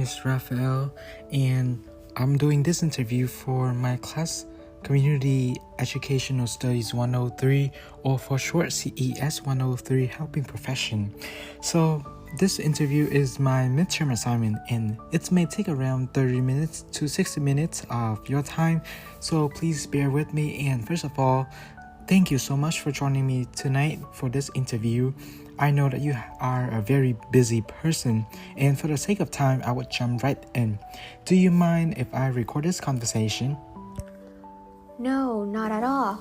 is Raphael, and I'm doing this interview for my class, Community Educational Studies 103, or for short CES 103, Helping Profession. So this interview is my midterm assignment, and it may take around 30 minutes to 60 minutes of your time, so please bear with me. And first of all, thank you so much for joining me tonight for this interview. I know that you are a very busy person, and for the sake of time, I would jump right in. Do you mind if I record this conversation? No, not at all.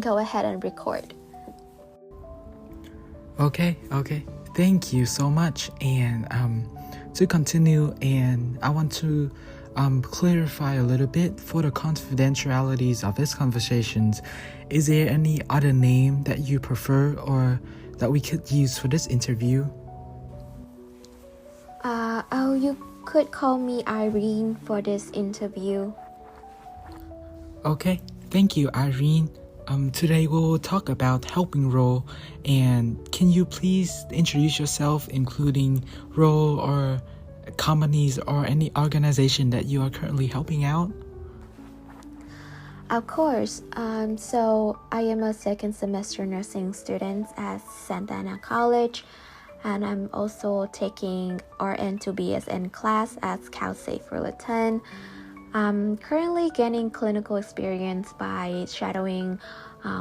Go ahead and record. Okay. Thank you so much. And to continue, and I want to clarify a little bit for the confidentialities of this conversations. Is there any other name that you prefer or that we could use for this interview? You could call me Irene for this interview. Okay, thank you, Irene. Today we will talk about helping role, and can you please introduce yourself, including role or companies or any organization that you are currently helping out? Of course. So I am a second semester nursing student at Santa Ana College, and I'm also taking RN to BSN class at Cal State Fullerton. I'm currently gaining clinical experience by shadowing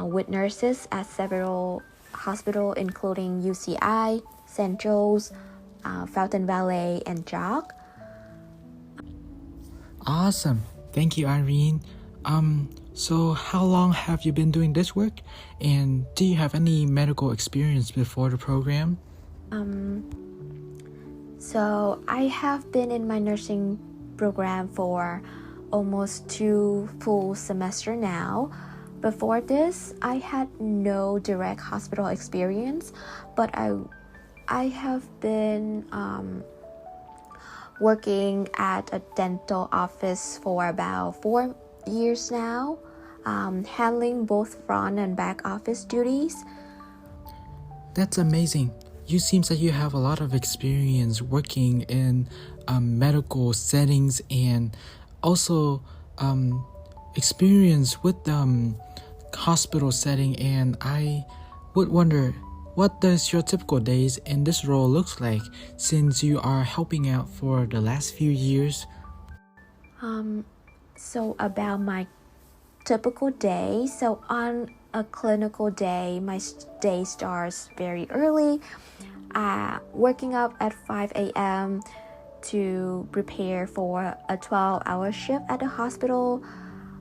with nurses at several hospitals, including UCI, St. Joe's, Fountain Valley, and Jock. Awesome. Thank you, Irene. So how long have you been doing this work? And do you have any medical experience before the program? So I have been in my nursing program for almost 2 full semesters now. Before this, I had no direct hospital experience, but I have been working at a dental office for about 4 years now, handling both front and back office duties. That's amazing. You seems that you have a lot of experience working in medical settings, and also experience with hospital setting. And I would wonder, what does your typical days in this role looks like, since you are helping out for the last few years? So about my typical day. So on a clinical day, my day starts very early, waking up at 5 a.m. to prepare for a 12-hour shift at the hospital.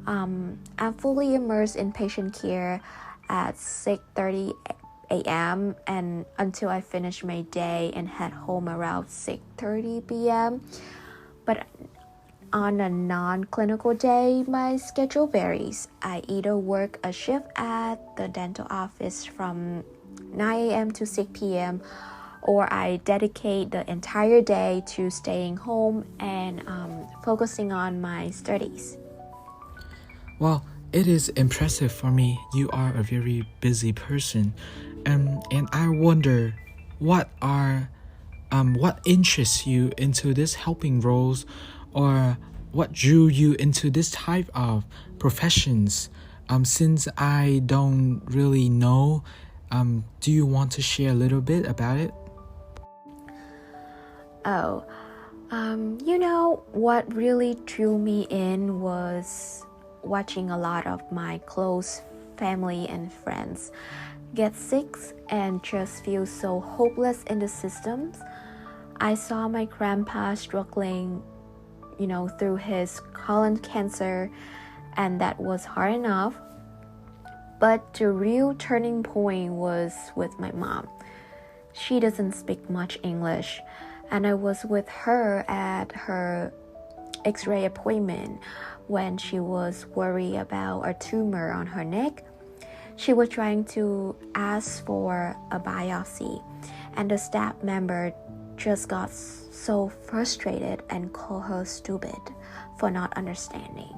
I'm fully immersed in patient care at 6:30 a.m. and until I finish my day and head home around 6:30 p.m. But on a non-clinical day, my schedule varies. I either work a shift at the dental office from 9 a.m. to 6 p.m. or I dedicate the entire day to staying home and focusing on my studies. Well, it is impressive for me. You are a very busy person, and I wonder what interests you into this helping roles, or what drew you into this type of professions. Since I don't really know, do you want to share a little bit about it? What really drew me in was watching a lot of my close family and friends get sick and just feel so hopeless in the systems. I saw my grandpa struggling, through his colon cancer, and that was hard enough. But the real turning point was with my mom. She doesn't speak much English, and I was with her at her X-ray appointment when she was worried about a tumor on her neck. She was trying to ask for a biopsy, and the staff member just got so frustrated and called her stupid for not understanding.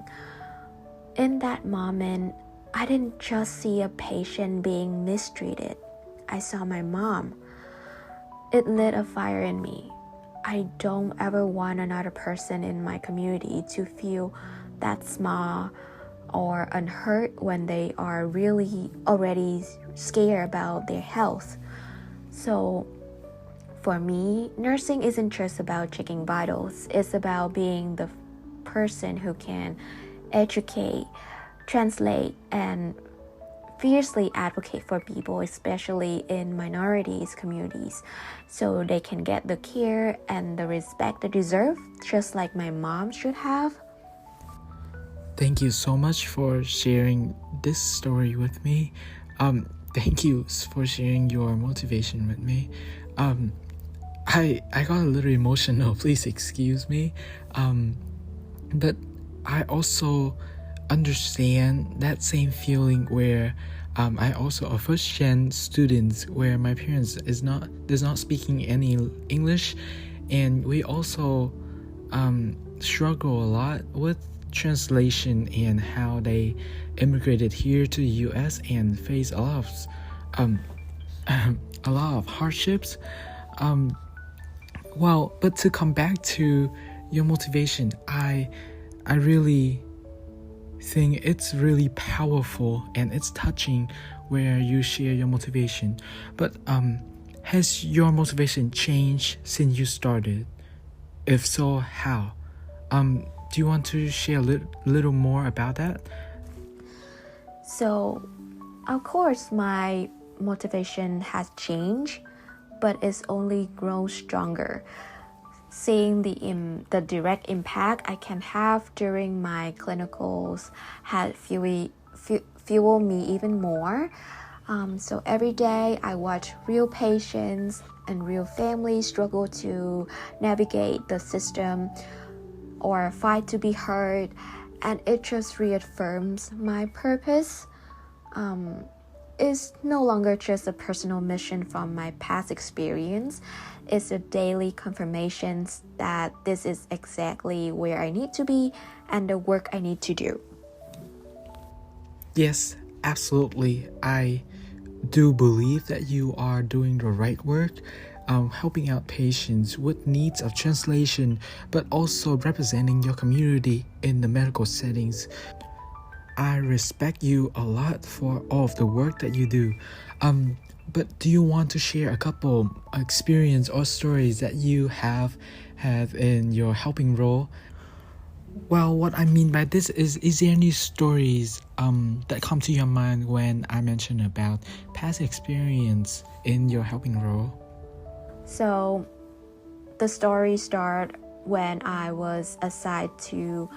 In that moment, I didn't just see a patient being mistreated. I saw my mom. It lit a fire in me. I don't ever want another person in my community to feel that small or unhurt when they are really already scared about their health. So for me, nursing isn't just about checking vitals. It's about being the person who can educate, translate, and fiercely advocate for people, especially in minorities communities, so they can get the care and the respect they deserve, just like my mom should have. Thank you so much for sharing this story with me. Thank you for sharing your motivation with me. I got a little emotional. Please excuse me. But I also understand that same feeling where I also a first gen student where my parents does not speaking any English, and we also struggle a lot with translation and how they immigrated here to the US and face a lot of a lot of hardships. But to come back to your motivation, I really think it's really powerful and it's touching where you share your motivation. But has your motivation changed since you started? If so, how? Do you want to share a little more about that? So, of course, my motivation has changed, but it's only grown stronger. Seeing the direct impact I can have during my clinicals had fuel me even more. So every day I watch real patients and real families struggle to navigate the system or fight to be heard, and it just reaffirms my purpose. It's no longer just a personal mission from my past experience. It's a daily confirmation that this is exactly where I need to be and the work I need to do. Yes, absolutely. I do believe that you are doing the right work, helping out patients with needs of translation, but also representing your community in the medical settings. I respect you a lot for all of the work that you do. But do you want to share a couple experience or stories that you have had in your helping role? Well, what I mean by this is there any stories that come to your mind when I mention about past experience in your helping role? So the story started when I was assigned to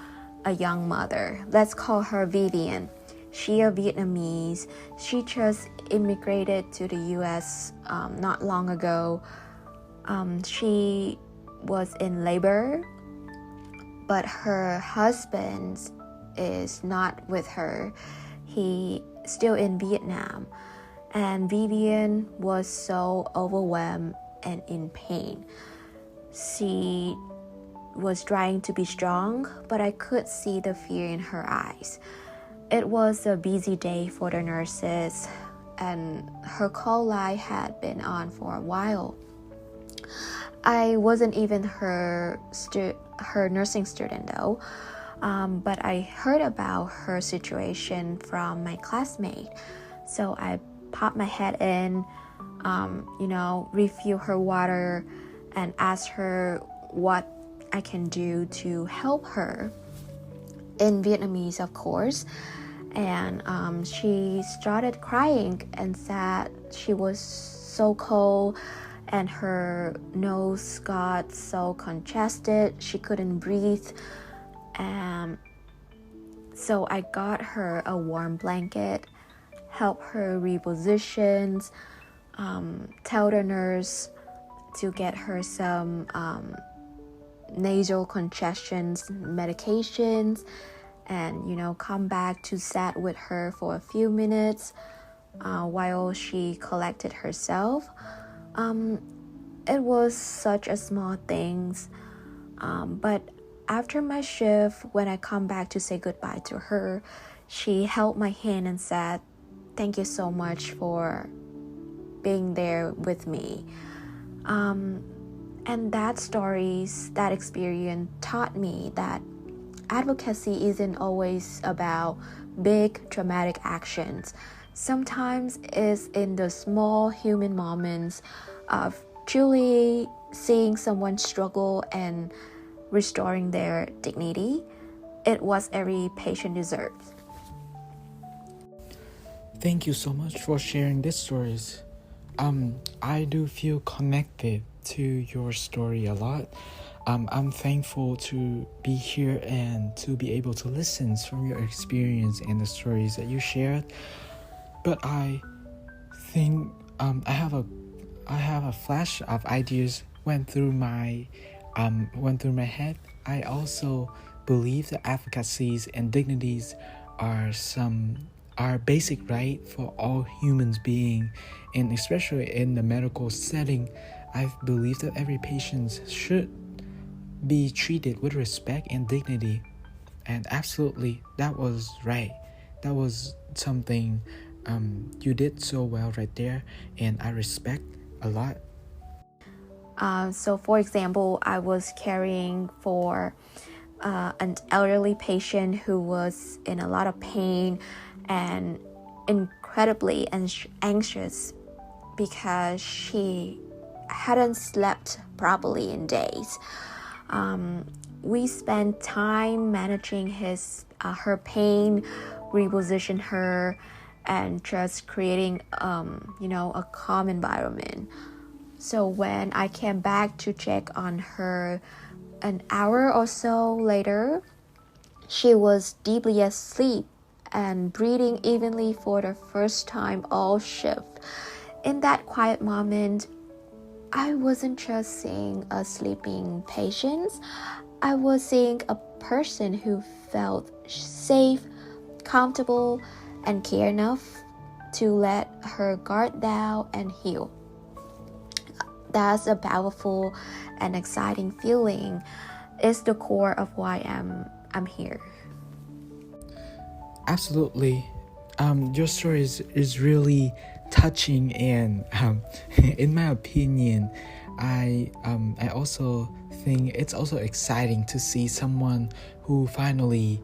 a young mother. Let's call her Vivian. She is Vietnamese. She just immigrated to the US not long ago. She was in labor, but her husband is not with her. He still in Vietnam. And Vivian was so overwhelmed and in pain. She was trying to be strong, but I could see the fear in her eyes. It was a busy day for the nurses, and her call line had been on for a while. I wasn't even her nursing student though, but I heard about her situation from my classmate. So I popped my head in, refill her water and ask her what I can do to help her. In Vietnamese, of course. And she started crying and said she was so cold and her nose got so congested she couldn't breathe. So I got her a warm blanket, help her reposition, tell the nurse to get her some nasal congestion medications, and come back to sat with her for a few minutes while she collected herself. It was such a small things, but after my shift, when I come back to say goodbye to her, she held my hand and said, "Thank you so much for being there with me." And that experience taught me that advocacy isn't always about big dramatic actions. Sometimes it's in the small human moments of truly seeing someone struggle and restoring their dignity. It was every patient deserves. Thank you so much for sharing these stories. I do feel connected to your story a lot. I'm thankful to be here and to be able to listen from your experience and the stories that you shared. But I think I have a flash of ideas went through my head. I also believe that advocacies and dignities are basic right for all humans being, and especially in the medical setting, I believe that every patient should be treated with respect and dignity. And absolutely, that was right. That was something you did so well right there, and I respect a lot. So, for example, I was caring for an elderly patient who was in a lot of pain and incredibly anxious because she hadn't slept properly in days. We spent time managing her pain, reposition her, and just creating a calm environment. So when I came back to check on her an hour or so later, she was deeply asleep and breathing evenly for the first time all shift. In that quiet moment, I wasn't just seeing a sleeping patient, I was seeing a person who felt safe, comfortable, and care enough to let her guard down and heal. That's a powerful and exciting feeling. It's the core of why I'm here. Absolutely. Your story is really touching, and in my opinion, I also think it's also exciting to see someone who finally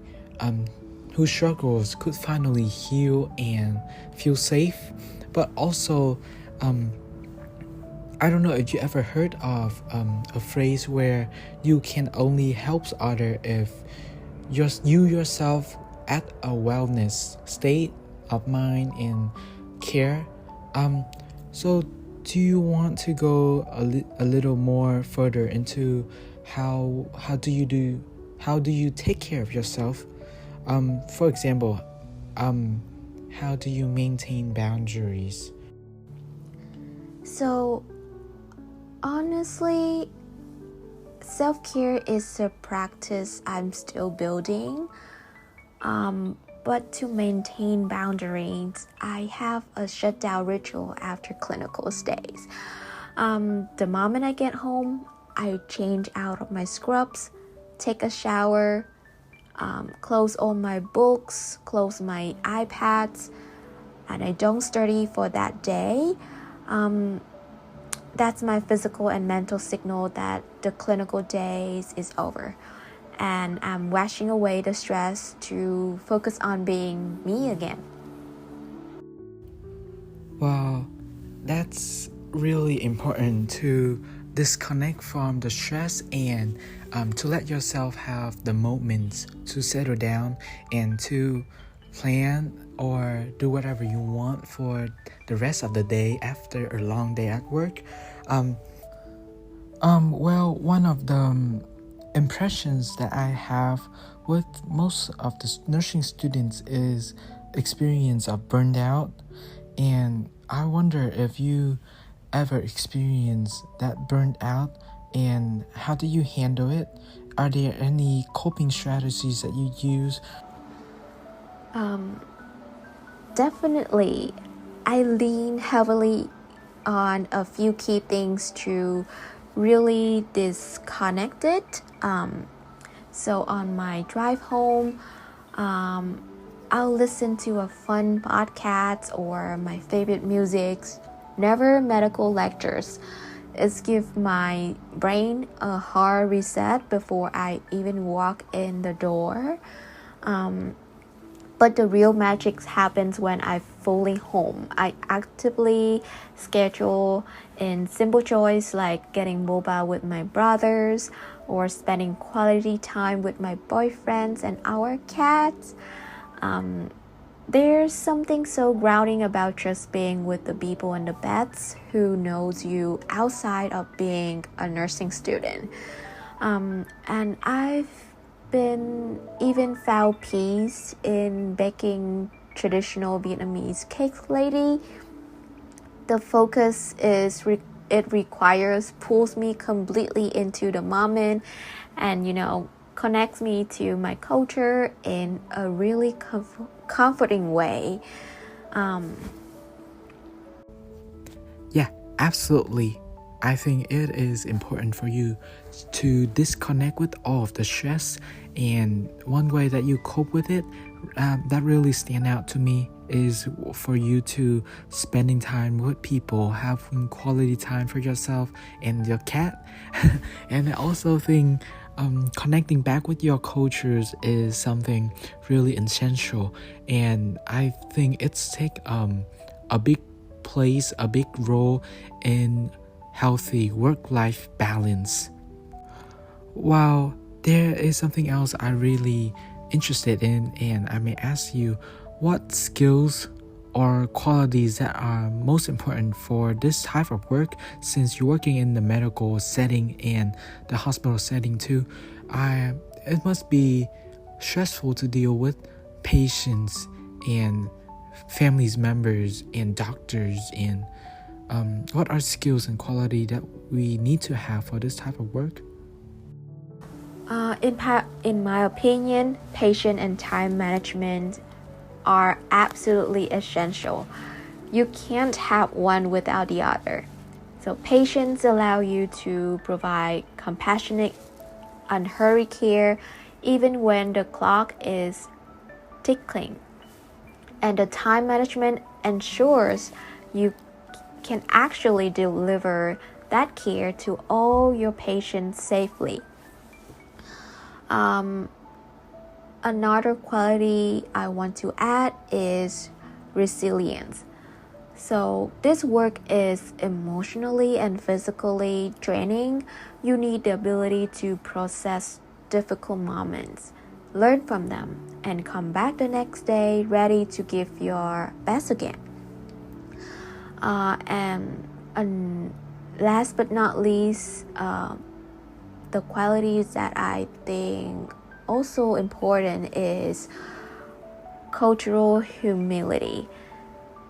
who struggles could finally heal and feel safe. But also, I don't know if you ever heard of a phrase where you can only help others if you yourself at a wellness state of mind and care. So do you want to go a little more further into how do you take care of yourself? For example, how do you maintain boundaries? So honestly, self-care is a practice I'm still building. But to maintain boundaries, I have a shutdown ritual after clinical stays. The moment I get home, I change out of my scrubs, take a shower, close all my books, close my iPads, and I don't study for that day. That's my physical and mental signal that the clinical days is over. And I'm washing away the stress to focus on being me again. Wow, that's really important to disconnect from the stress and to let yourself have the moments to settle down and to plan or do whatever you want for the rest of the day after a long day at work. Well, one of the impressions that I have with most of the nursing students is experience of burned out, and I wonder if you ever experience that burned out and how do you handle it? Are there any coping strategies that you use? Definitely, I lean heavily on a few key things to really disconnect it. So on my drive home, I'll listen to a fun podcast or my favorite music, never medical lectures. It's give my brain a hard reset before I even walk in the door. But the real magic happens when I'm fully home. I actively schedule in simple joys like getting mobile with my brothers or spending quality time with my boyfriends and our cats. There's something so grounding about just being with the people in the beds who knows you outside of being a nursing student. And I've been even found peace in baking traditional Vietnamese cakes lately. The focus is it requires pulls me completely into the moment and connects me to my culture in a really comforting way. Yeah, absolutely. I think it is important for you to disconnect with all of the stress, and one way that you cope with it that really stand out to me is for you to spending time with people, having quality time for yourself and your cat. And I also think connecting back with your cultures is something really essential, and I think it's take a big place, a big role in healthy work-life balance. While there is something else I really interested in, and I may ask you, what skills or qualities that are most important for this type of work, since you're working in the medical setting and the hospital setting too. It must be stressful to deal with patients and families members and doctors, and what are skills and quality that we need to have for this type of work? In my opinion, patient and time management are absolutely essential. You can't have one without the other. So patients allow you to provide compassionate, unhurried care even when the clock is ticking. And the time management ensures you can actually deliver that care to all your patients safely. Another quality I want to add is resilience. So this work is emotionally and physically draining. You need the ability to process difficult moments, learn from them, and come back the next day ready to give your best again. And last but not least, the qualities that I think also important is cultural humility.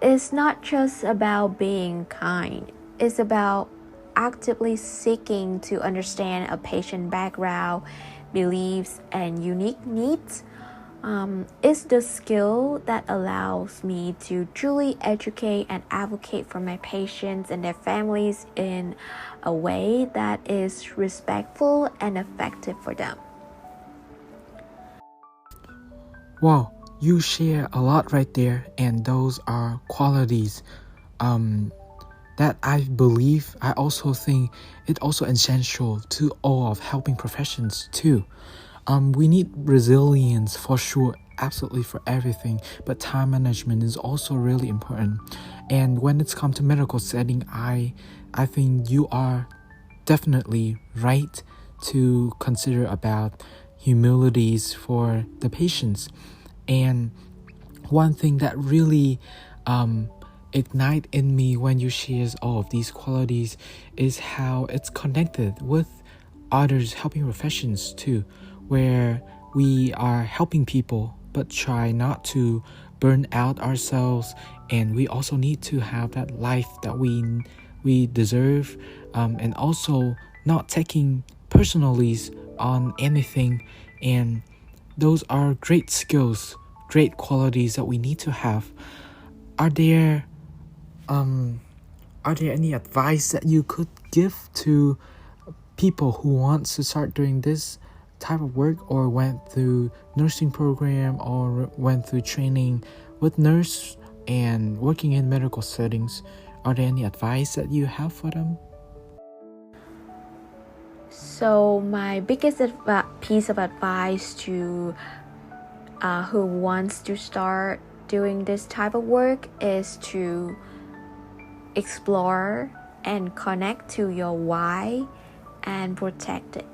It's not just about being kind. It's about actively seeking to understand a patient's background, beliefs, and unique needs. It's the skill that allows me to truly educate and advocate for my patients and their families in a way that is respectful and effective for them. Wow, you share a lot right there, and those are qualities that I believe, I also think it also essential to all of helping professions too. We need resilience for sure, absolutely for everything, but time management is also really important. And when it's come to medical setting, I think you are definitely right to consider about humilities for the patients. And one thing that really ignite in me when you share all of these qualities is how it's connected with others helping professions too, where we are helping people but try not to burn out ourselves, and we also need to have that life that we deserve, and also not taking personally on anything. And those are great skills, great qualities that we need to have. Are there any advice that you could give to people who want to start doing this type of work, or went through nursing program, or went through training with nurse and working in medical settings? Are there any advice that you have for them? So my biggest piece of advice to who wants to start doing this type of work is to explore and connect to your why and protect it.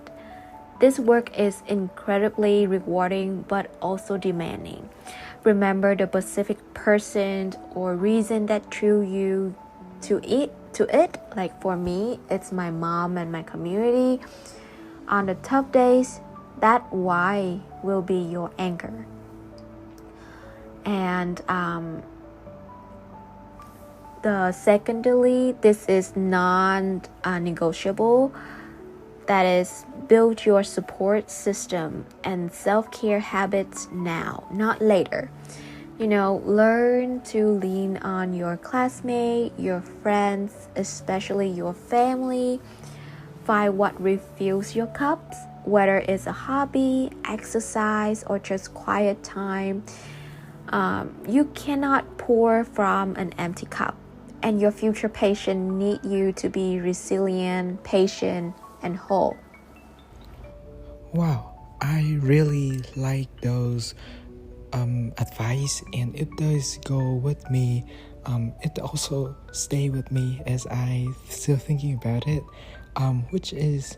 This work is incredibly rewarding but also demanding. Remember the specific person or reason that drew you to it. Like for me, it's my mom and my community. On the tough days, that why will be your anchor. And secondly, this is non-negotiable. That is, build your support system and self-care habits now, not later. Learn to lean on your classmate, your friends, especially your family. Find what refills your cups, whether it's a hobby, exercise, or just quiet time. You cannot pour from an empty cup, and your future patient need you to be resilient, patient, and whole. Wow, I really like those advice, and it does go with me. It also stay with me as I still thinking about it, which is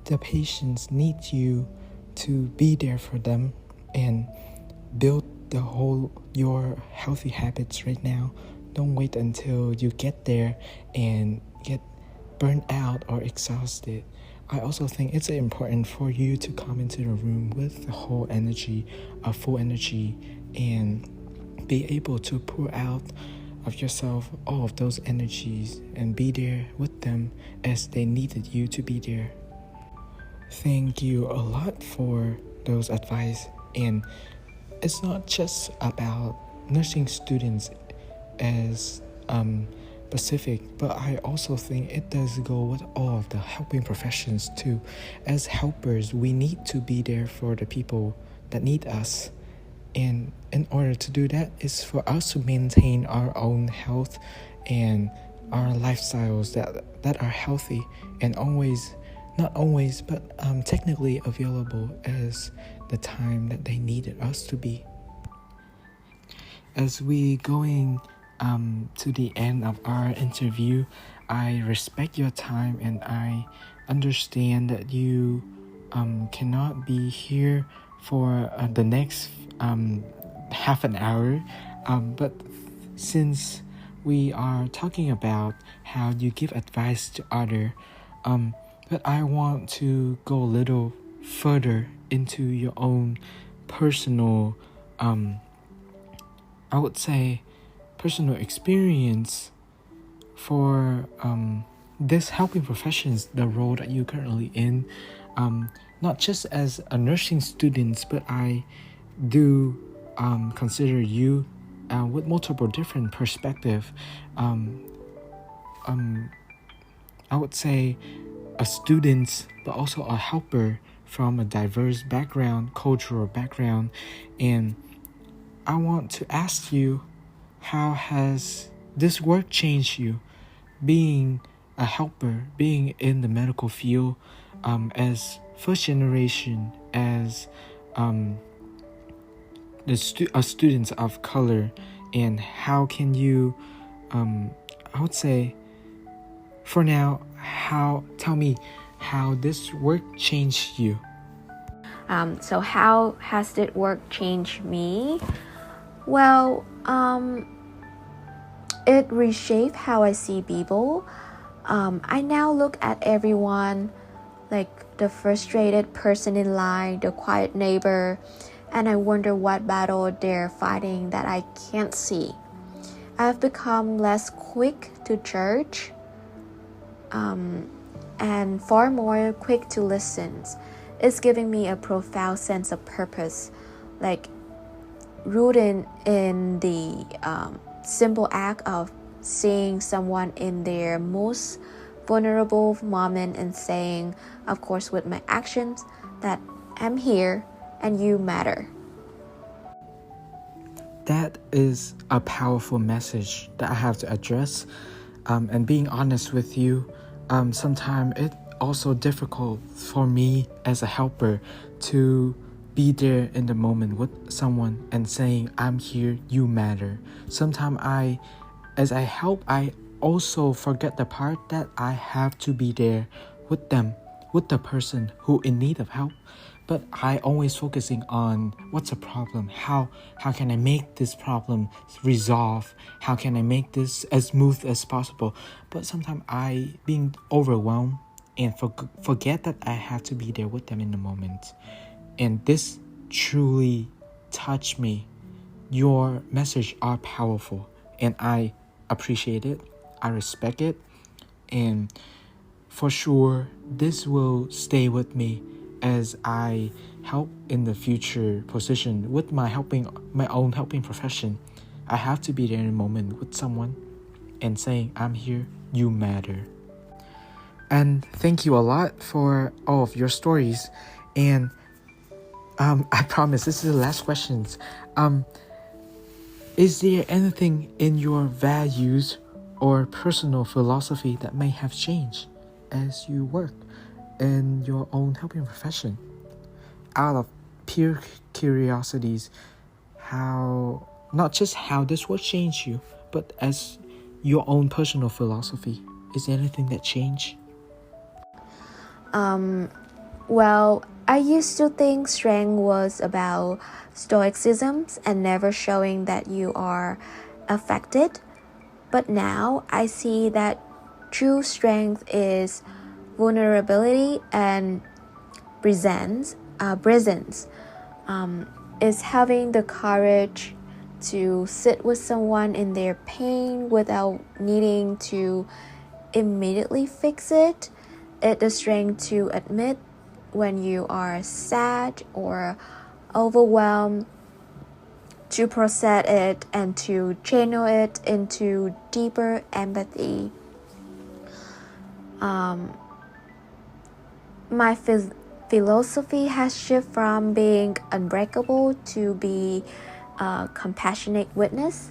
the patients need you to be there for them and build your healthy habits right now. Don't wait until you get there and get burnt out or exhausted. I also think it's important for you to come into the room with the whole energy, full energy, and be able to pour out of yourself all of those energies and be there with them as they needed you to be there. Thank you a lot for those advice. And it's not just about nursing students as specific, but I also think it does go with all of the helping professions too. As helpers, we need to be there for the people that need us, and in order to do that is for us to maintain our own health and our lifestyles that are healthy and not always but technically available as the time that they needed us to be. As we going to the end of our interview, I respect your time and I understand that you cannot be here for the next half an hour, but since we are talking about how you give advice to others, but I want to go a little further into your own personal I would say personal experience for this helping professions, the role that you're currently in, not just as a nursing student, but I do consider you with multiple different perspective. I would say a student, but also a helper from a diverse background, cultural background, and I want to ask you, how has this work changed you, being a helper, being in the medical field, as first generation, as students of color, and how can you, I would say, for now, tell me how this work changed you. So how has this work changed me? Well, it reshaped how I see people. I now look at everyone like the frustrated person in line, the quiet neighbor, and I wonder what battle they're fighting that I can't see. I've become less quick to judge, and far more quick to listen. It's giving me a profound sense of purpose, like rooted in the simple act of seeing someone in their most vulnerable moment and saying, of course with my actions, that I'm here and you matter. That is a powerful message that I have to address, and being honest with you, sometimes also difficult for me as a helper to be there in the moment with someone and saying, I'm here, you matter. Sometimes as I help, I also forget the part that I have to be there with them, with the person who in need of help. But I always focusing on what's the problem, how can I make this problem resolve, how can I make this as smooth as possible. But sometimes I being overwhelmed and forget that I have to be there with them in the moment. And this truly touched me. Your message are powerful and I appreciate it, I respect it, and for sure this will stay with me as I help in the future position with my own helping profession. I have to be there in a moment with someone and saying, I'm here, you matter. And thank you a lot for all of your stories. And I promise this is the last questions. Is there anything in your values or personal philosophy that may have changed as you work in your own helping profession? Out of pure curiosities, how not just how this will change you, but as your own personal philosophy, is there anything that changed? Well, I used to think strength was about stoicism and never showing that you are affected. But now I see that true strength is vulnerability and presence. Is having the courage to sit with someone in their pain without needing to immediately fix it. It's the strength to admit when you are sad or overwhelmed, to process it and to channel it into deeper empathy. My philosophy has shifted from being unbreakable to be a compassionate witness.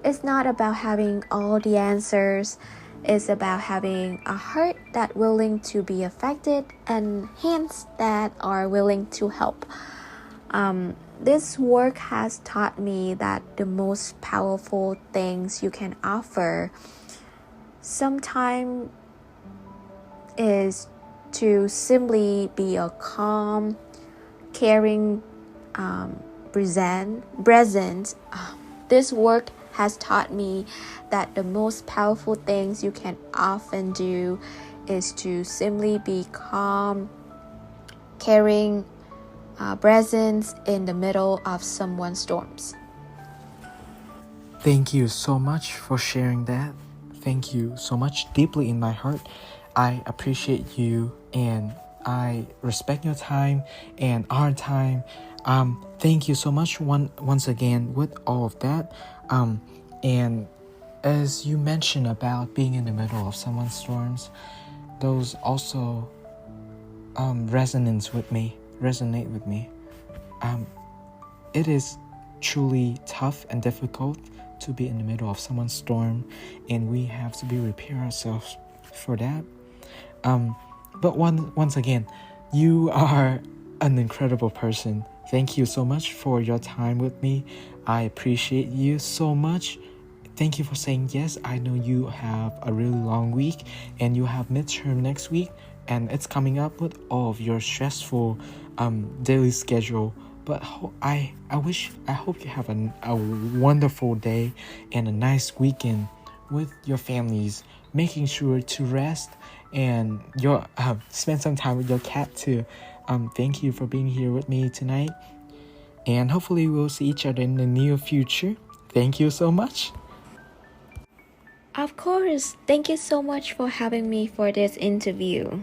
It's not about having all the answers. It's about having a heart that's willing to be affected and hands that are willing to help. This work has taught me that the most powerful things you can offer sometimes is to simply be a calm, caring present. This work has taught me that the most powerful things you can often do is to simply be calm, caring, presence in the middle of someone's storms. Thank you so much for sharing that. Thank you so much deeply in my heart. I appreciate you and I respect your time and our time. Thank you so much once again with all of that. And as you mentioned about being in the middle of someone's storms, those also resonate with me. It is truly tough and difficult to be in the middle of someone's storm, and we have to prepare ourselves for that. But once again, you are an incredible person. Thank you so much for your time with me. I appreciate you so much. Thank you for saying yes. I know you have a really long week and you have midterm next week, and it's coming up with all of your stressful daily schedule. But I hope you have a wonderful day and a nice weekend with your families, making sure to rest and spend some time with your cat too. Thank you for being here with me tonight, and hopefully we'll see each other in the near future. Thank you so much. Of course, thank you so much for having me for this interview.